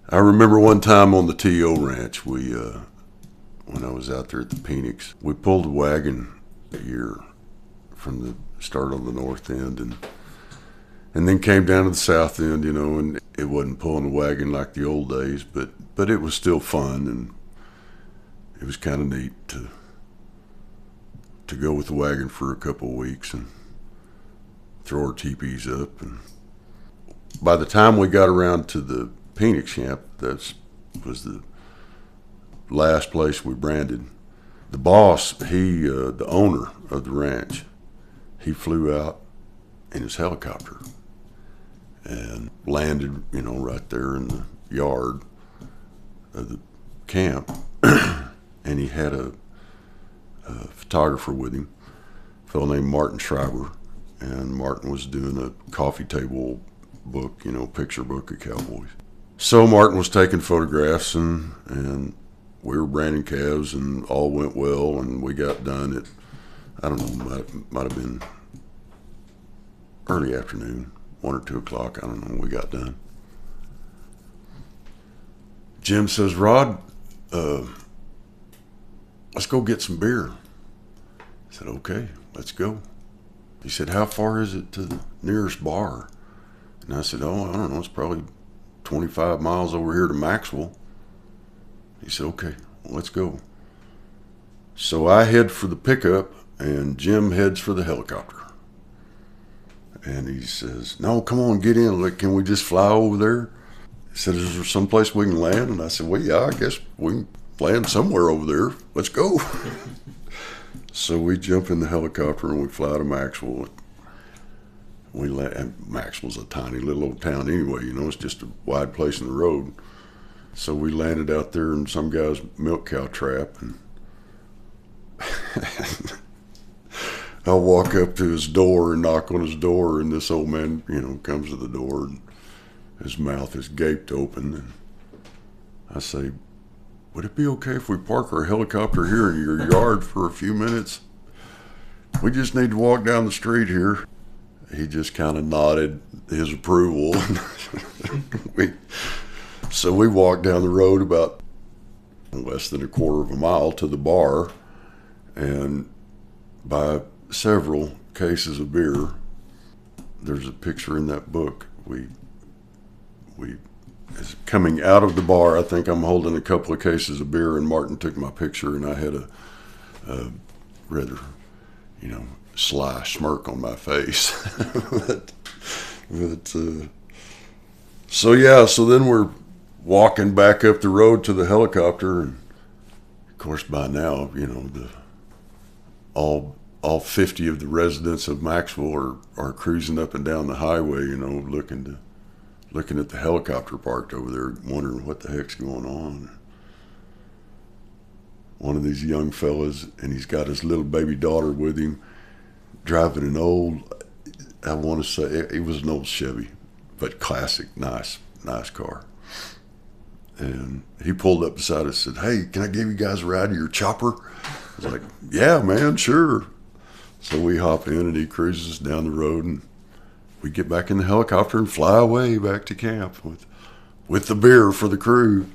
I remember one time on the T.O. ranch, when I was out there at the Phoenix, we pulled a wagon here from the start on the north end and then came down to the south end, and it wasn't pulling a wagon like the old days, but it was still fun, and it was kind of neat to go with the wagon for a couple of weeks and throw our teepees up. And by the time we got around to the Phoenix camp, that was the last place we branded. The boss, the owner of the ranch, he flew out in his helicopter and landed, right there in the yard of the camp. And he had a photographer with him, a fellow named Martin Schreiber. And Martin was doing a coffee table book, picture book of cowboys. So Martin was taking photographs, and we were branding calves, and all went well, and we got done at, I don't know, might have been early afternoon, 1 or 2 o'clock, I don't know when we got done. Jim says, "Rod, let's go get some beer." I said, "Okay, let's go." He said, "How far is it to the nearest bar?" And I said, "Oh, I don't know, it's probably 25 miles over here to Maxwell." He said, "Okay, well, let's go." So I head for the pickup, and Jim heads for the helicopter. And he says, "No, come on, get in. Like, can we just fly over there?" He said, "Is there someplace we can land?" And I said, "Well, yeah, I guess we can land somewhere over there. Let's go." So we jump in the helicopter and we fly to Maxwell. We land. Maxwell's a tiny little old town anyway, it's just a wide place in the road. So we landed out there in some guy's milk cow trap, and I walk up to his door and knock on his door, and this old man, comes to the door, and his mouth is gaped open. And I say, "Would it be okay if we park our helicopter here in your yard for a few minutes? We just need to walk down the street here." He just kind of nodded his approval. So we walked down the road about less than a quarter of a mile to the bar, and by several cases of beer. There's a picture in that book. We as coming out of the bar, I think I'm holding a couple of cases of beer, and Martin took my picture, and I had a rather, sly smirk on my face. So then we're walking back up the road to the helicopter, and of course by now, all 50 of the residents of Maxwell are cruising up and down the highway, looking at the helicopter parked over there, wondering what the heck's going on. One of these young fellas, and he's got his little baby daughter with him, driving an old, I want to say, it was an old Chevy, but classic, nice car. And he pulled up beside us and said, "Hey, can I give you guys a ride in your chopper?" I was like, "Yeah, man, sure." So we hop in, and he cruises us down the road, and we get back in the helicopter and fly away back to camp with the beer for the crew.